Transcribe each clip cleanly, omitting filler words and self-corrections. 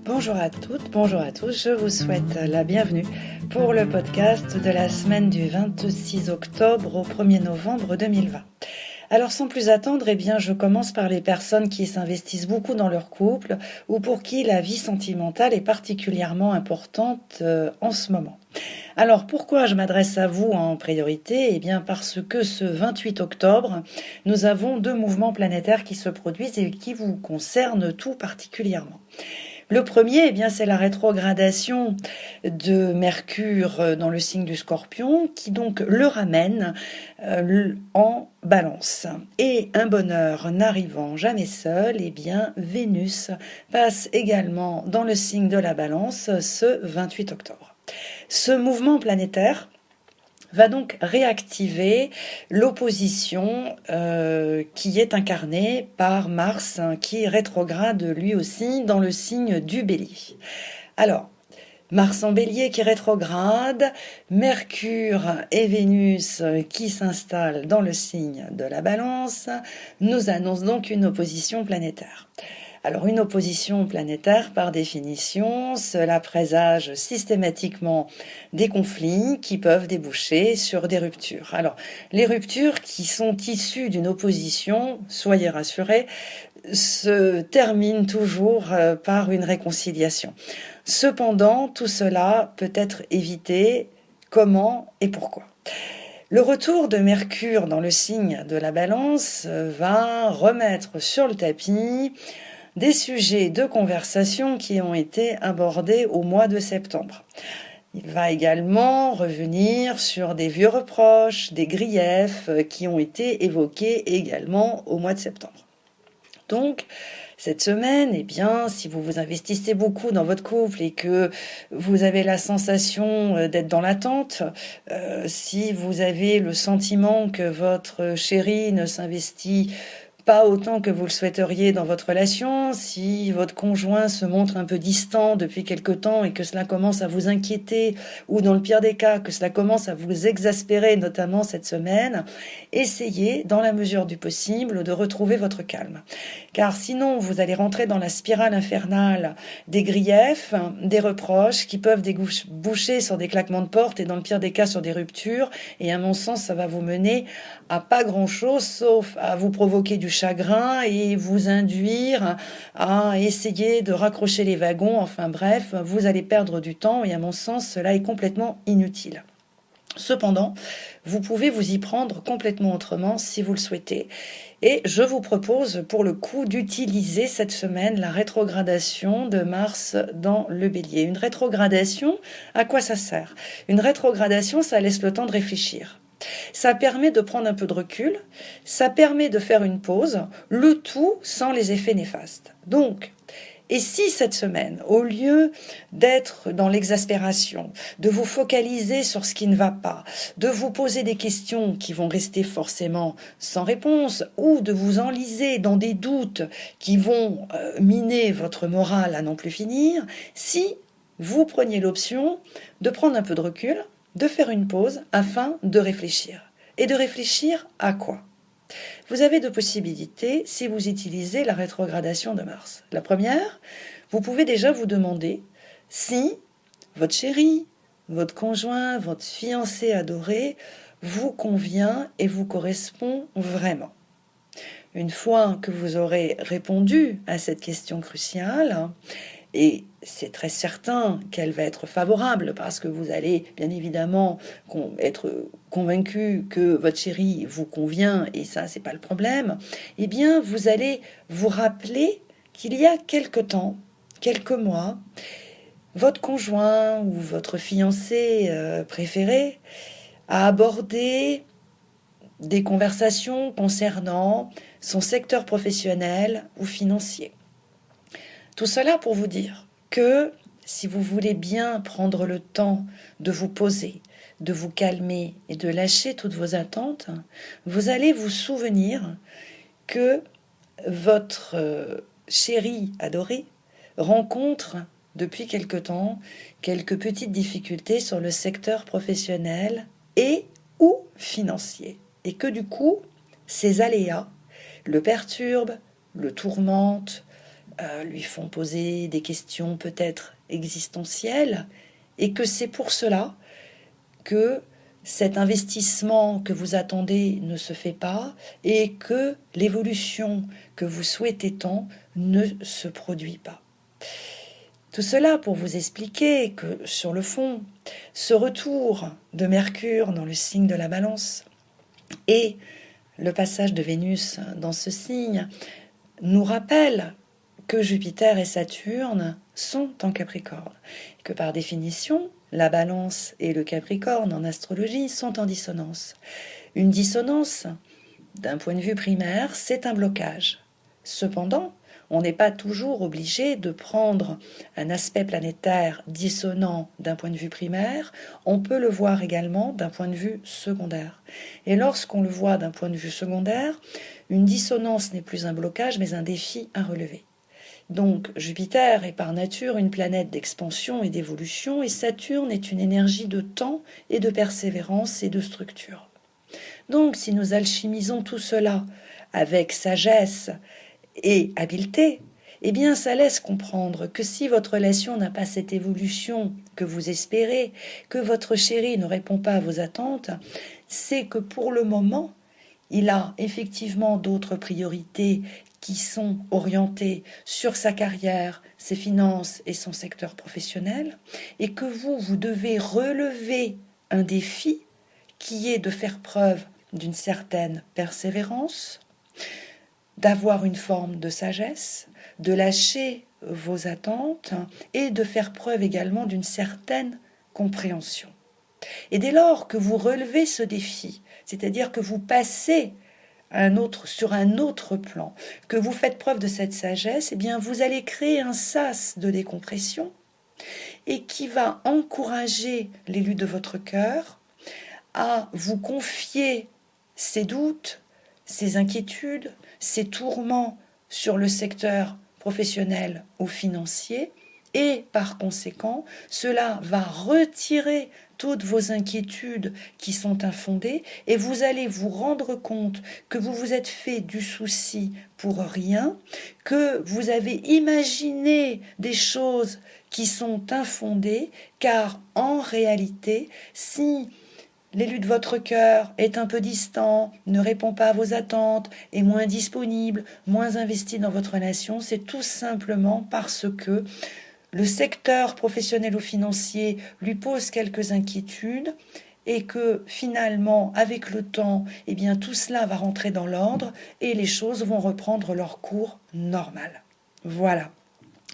Bonjour à toutes, bonjour à tous, je vous souhaite la bienvenue pour le podcast de la semaine du 26 octobre au 1er novembre 2020. Alors sans plus attendre, je commence par les personnes qui s'investissent beaucoup dans leur couple ou pour qui la vie sentimentale est particulièrement importante en ce moment. Alors pourquoi je m'adresse à vous en priorité ? Parce que ce 28 octobre, nous avons 2 mouvements planétaires qui se produisent et qui vous concernent tout particulièrement. Le premier, c'est la rétrogradation de Mercure dans le signe du Scorpion, qui donc le ramène en Balance. Et un bonheur n'arrivant jamais seul, Vénus passe également dans le signe de la Balance ce 28 octobre. Ce mouvement planétaire va donc réactiver l'opposition qui est incarnée par Mars, qui rétrograde lui aussi dans le signe du Bélier. Alors, Mars en Bélier qui rétrograde, Mercure et Vénus qui s'installent dans le signe de la Balance, nous annoncent donc une opposition planétaire. Alors une opposition planétaire, par définition, cela présage systématiquement des conflits qui peuvent déboucher sur des ruptures. Alors les ruptures qui sont issues d'une opposition, soyez rassurés, se terminent toujours par une réconciliation. Cependant, tout cela peut être évité. Comment et pourquoi ? Le retour de Mercure dans le signe de la Balance va remettre sur le tapis des sujets de conversation qui ont été abordés au mois de septembre. Il va également revenir sur des vieux reproches, des griefs qui ont été évoqués également au mois de septembre. Donc, cette semaine, si vous vous investissez beaucoup dans votre couple et que vous avez la sensation d'être dans l'attente, si vous avez le sentiment que votre chéri ne s'investit pas autant que vous le souhaiteriez dans votre relation, si votre conjoint se montre un peu distant depuis quelque temps et que cela commence à vous inquiéter, ou dans le pire des cas, que cela commence à vous exaspérer, notamment cette semaine, essayez, dans la mesure du possible, de retrouver votre calme. Car sinon, vous allez rentrer dans la spirale infernale des griefs, des reproches qui peuvent déboucher sur des claquements de porte et dans le pire des cas sur des ruptures. Et à mon sens, ça va vous mener à pas grand-chose, sauf à vous provoquer du chagrin et vous induire à essayer de raccrocher les wagons. Enfin bref, vous allez perdre du temps et à mon sens, cela est complètement inutile. Cependant, vous pouvez vous y prendre complètement autrement si vous le souhaitez. Et je vous propose pour le coup d'utiliser cette semaine la rétrogradation de Mars dans le Bélier. Une rétrogradation, à quoi ça sert ? Une rétrogradation, ça laisse le temps de réfléchir. Ça permet de prendre un peu de recul, ça permet de faire une pause, le tout sans les effets néfastes. Donc, et si cette semaine, au lieu d'être dans l'exaspération, de vous focaliser sur ce qui ne va pas, de vous poser des questions qui vont rester forcément sans réponse, ou de vous enliser dans des doutes qui vont miner votre morale à n'en plus finir, si vous preniez l'option de prendre un peu de recul, de faire une pause afin de réfléchir. Et de réfléchir à quoi ? Vous avez 2 possibilités si vous utilisez la rétrogradation de Mars. La première, vous pouvez déjà vous demander si votre chéri, votre conjoint, votre fiancé adoré vous convient et vous correspond vraiment. Une fois que vous aurez répondu à cette question cruciale, et c'est très certain qu'elle va être favorable parce que vous allez bien évidemment être convaincu que votre chéri vous convient et ça, c'est pas le problème. Vous allez vous rappeler qu'il y a quelque temps, quelques mois, votre conjoint ou votre fiancé préféré a abordé des conversations concernant son secteur professionnel ou financier. Tout cela pour vous dire que si vous voulez bien prendre le temps de vous poser, de vous calmer et de lâcher toutes vos attentes, vous allez vous souvenir que votre chéri adoré rencontre depuis quelque temps quelques petites difficultés sur le secteur professionnel et ou financier. Et que du coup, ces aléas le perturbent, le tourmentent, lui font poser des questions peut-être existentielles, et que c'est pour cela que cet investissement que vous attendez ne se fait pas et que l'évolution que vous souhaitez tant ne se produit pas. Tout cela pour vous expliquer que, sur le fond, ce retour de Mercure dans le signe de la Balance et le passage de Vénus dans ce signe nous rappelle que Jupiter et Saturne sont en Capricorne, et que par définition, la Balance et le Capricorne en astrologie sont en dissonance. Une dissonance, d'un point de vue primaire, c'est un blocage. Cependant, on n'est pas toujours obligé de prendre un aspect planétaire dissonant d'un point de vue primaire, on peut le voir également d'un point de vue secondaire. Et lorsqu'on le voit d'un point de vue secondaire, une dissonance n'est plus un blocage, mais un défi à relever. Donc Jupiter est par nature une planète d'expansion et d'évolution, et Saturne est une énergie de temps et de persévérance et de structure. Donc si nous alchimisons tout cela avec sagesse et habileté, eh bien ça laisse comprendre que si votre relation n'a pas cette évolution que vous espérez, que votre chéri ne répond pas à vos attentes, c'est que pour le moment, il a effectivement d'autres priorités qui sont orientées sur sa carrière, ses finances et son secteur professionnel, et que vous devez relever un défi qui est de faire preuve d'une certaine persévérance, d'avoir une forme de sagesse, de lâcher vos attentes et de faire preuve également d'une certaine compréhension. Et dès lors que vous relevez ce défi, c'est-à-dire que vous passez sur un autre plan, que vous faites preuve de cette sagesse, eh bien vous allez créer un sas de décompression et qui va encourager l'élu de votre cœur à vous confier ses doutes, ses inquiétudes, ses tourments sur le secteur professionnel ou financier, et par conséquent, cela va retirer toutes vos inquiétudes qui sont infondées, et vous allez vous rendre compte que vous vous êtes fait du souci pour rien, que vous avez imaginé des choses qui sont infondées, car en réalité, si l'élu de votre cœur est un peu distant, ne répond pas à vos attentes, est moins disponible, moins investi dans votre relation, c'est tout simplement parce que le secteur professionnel ou financier lui pose quelques inquiétudes et que finalement, avec le temps, eh bien, tout cela va rentrer dans l'ordre et les choses vont reprendre leur cours normal. Voilà.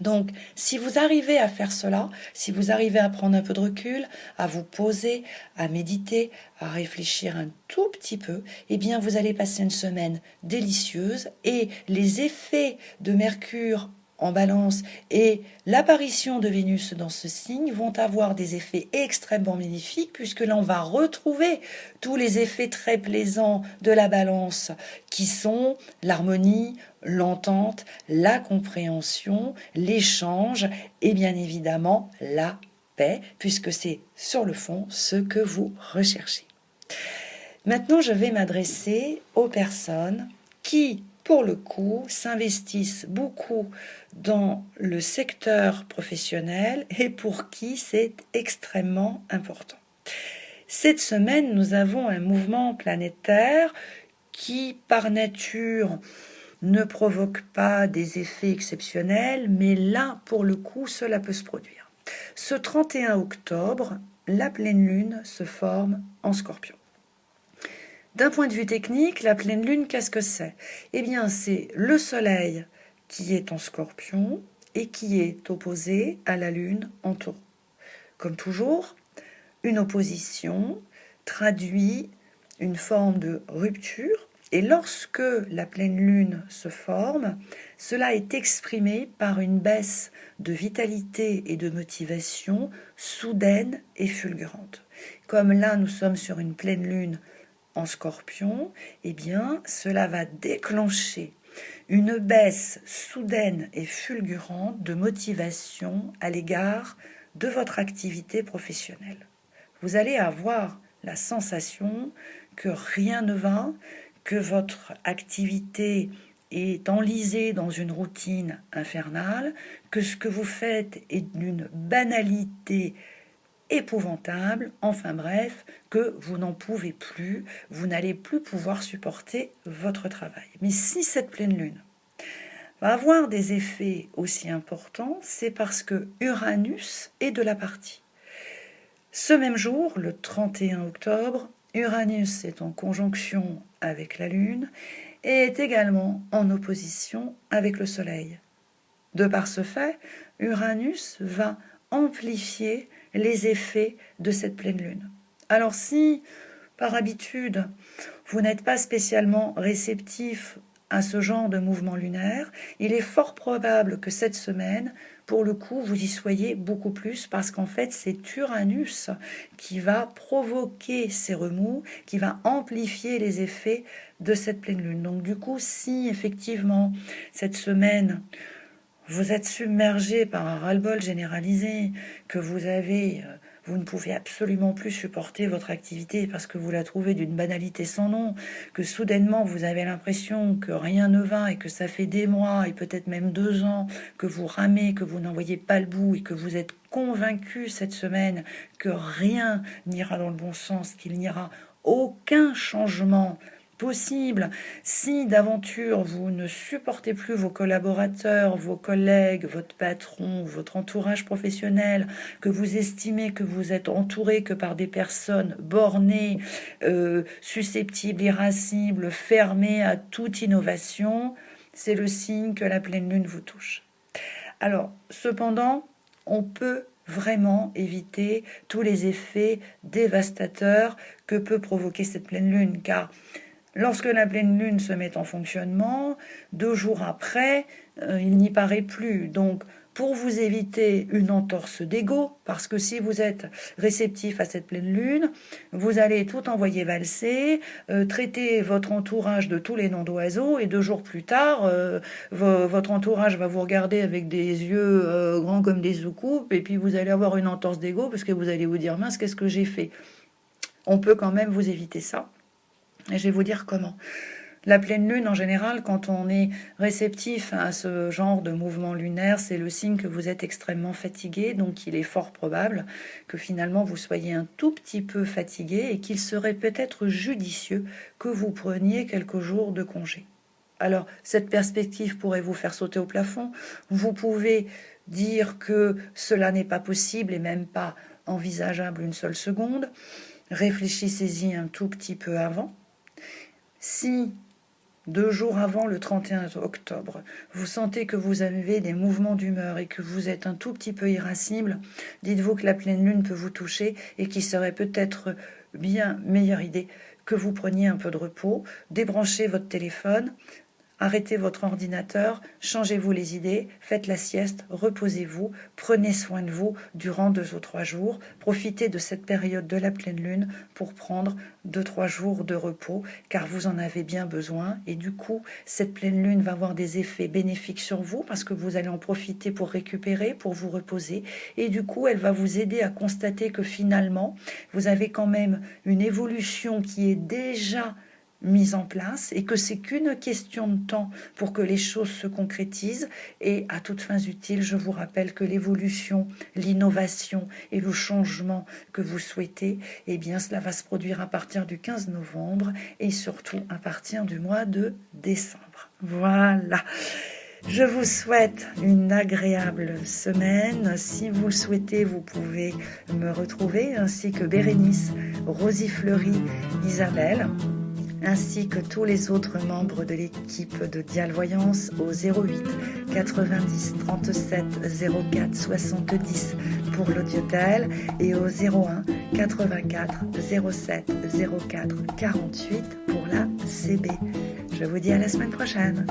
Donc, si vous arrivez à faire cela, si vous arrivez à prendre un peu de recul, à vous poser, à méditer, à réfléchir un tout petit peu, eh bien, vous allez passer une semaine délicieuse et les effets de Mercure en Balance et l'apparition de Vénus dans ce signe vont avoir des effets extrêmement bénéfiques, puisque là on va retrouver tous les effets très plaisants de la Balance qui sont l'harmonie, l'entente, la compréhension, l'échange et bien évidemment la paix, puisque c'est sur le fond ce que vous recherchez. Maintenant, je vais m'adresser aux personnes qui, pour le coup, s'investissent beaucoup dans le secteur professionnel et pour qui c'est extrêmement important. Cette semaine, nous avons un mouvement planétaire qui, par nature, ne provoque pas des effets exceptionnels, mais là, pour le coup, cela peut se produire. Ce 31 octobre, la pleine lune se forme en Scorpion. D'un point de vue technique, la pleine lune, qu'est-ce que c'est ? Eh bien, c'est le soleil qui est en Scorpion et qui est opposé à la lune en Taureau. Comme toujours, une opposition traduit une forme de rupture, et lorsque la pleine lune se forme, cela est exprimé par une baisse de vitalité et de motivation soudaine et fulgurante. Comme là, nous sommes sur une pleine lune en Scorpion, eh bien, cela va déclencher une baisse soudaine et fulgurante de motivation à l'égard de votre activité professionnelle. Vous allez avoir la sensation que rien ne va, que votre activité est enlisé dans une routine infernale, que ce que vous faites est d'une banalité épouvantable, enfin bref, que vous n'en pouvez plus, vous n'allez plus pouvoir supporter votre travail. Mais si cette pleine lune va avoir des effets aussi importants, c'est parce que Uranus est de la partie. Ce même jour, le 31 octobre, Uranus est en conjonction avec la Lune et est également en opposition avec le Soleil. De par ce fait, Uranus va amplifier les effets de cette pleine lune. Alors si, par habitude, vous n'êtes pas spécialement réceptif à ce genre de mouvement lunaire, il est fort probable que cette semaine, pour le coup, vous y soyez beaucoup plus parce qu'en fait, c'est Uranus qui va provoquer ces remous, qui va amplifier les effets de cette pleine lune. Donc du coup, si effectivement, cette semaine, vous êtes submergé par un ras-le-bol généralisé, que vous ne pouvez absolument plus supporter votre activité parce que vous la trouvez d'une banalité sans nom, que soudainement vous avez l'impression que rien ne va et que ça fait des mois et peut-être même 2 ans que vous ramez, que vous n'en voyez pas le bout et que vous êtes convaincu cette semaine que rien n'ira dans le bon sens, qu'il n'y aura aucun changement possible. Si d'aventure vous ne supportez plus vos collaborateurs, vos collègues, votre patron, votre entourage professionnel, que vous estimez que vous êtes entouré que par des personnes bornées, susceptibles, irascibles, fermées à toute innovation, c'est le signe que la pleine lune vous touche. Alors, cependant, on peut vraiment éviter tous les effets dévastateurs que peut provoquer cette pleine lune, car lorsque la pleine lune se met en fonctionnement, 2 jours après, il n'y paraît plus. Donc, pour vous éviter une entorse d'ego, parce que si vous êtes réceptif à cette pleine lune, vous allez tout envoyer valser, traiter votre entourage de tous les noms d'oiseaux, et 2 jours plus tard, votre entourage va vous regarder avec des yeux grands comme des soucoupes, et puis vous allez avoir une entorse d'ego, parce que vous allez vous dire, mince, qu'est-ce que j'ai fait ? On peut quand même vous éviter ça. Et je vais vous dire comment. La pleine lune, en général, quand on est réceptif à ce genre de mouvement lunaire, c'est le signe que vous êtes extrêmement fatigué, donc il est fort probable que finalement vous soyez un tout petit peu fatigué et qu'il serait peut-être judicieux que vous preniez quelques jours de congé. Alors, cette perspective pourrait vous faire sauter au plafond. Vous pouvez dire que cela n'est pas possible et même pas envisageable une seule seconde. Réfléchissez-y un tout petit peu avant. Si 2 jours avant le 31 octobre, vous sentez que vous avez des mouvements d'humeur et que vous êtes un tout petit peu irascible, dites-vous que la pleine lune peut vous toucher et qu'il serait peut-être bien meilleure idée que vous preniez un peu de repos, débranchez votre téléphone, arrêtez votre ordinateur, changez-vous les idées, faites la sieste, reposez-vous, prenez soin de vous durant 2 ou 3 jours. Profitez de cette période de la pleine lune pour prendre 2-3 jours de repos, car vous en avez bien besoin. Et du coup, cette pleine lune va avoir des effets bénéfiques sur vous, parce que vous allez en profiter pour récupérer, pour vous reposer. Et du coup, elle va vous aider à constater que finalement, vous avez quand même une évolution qui est déjà mise en place et que c'est qu'une question de temps pour que les choses se concrétisent. Et à toutes fins utiles, je vous rappelle que l'évolution, l'innovation et le changement que vous souhaitez, eh bien cela va se produire à partir du 15 novembre et surtout à partir du mois de décembre. Voilà. Je vous souhaite une agréable semaine. Si vous le souhaitez, vous pouvez me retrouver, ainsi que Bérénice, Rosie Fleury, Isabelle, ainsi que tous les autres membres de l'équipe de Dial Voyance au 08 90 37 04 70 pour l'audiotel et au 01 84 07 04 48 pour la CB. Je vous dis à la semaine prochaine.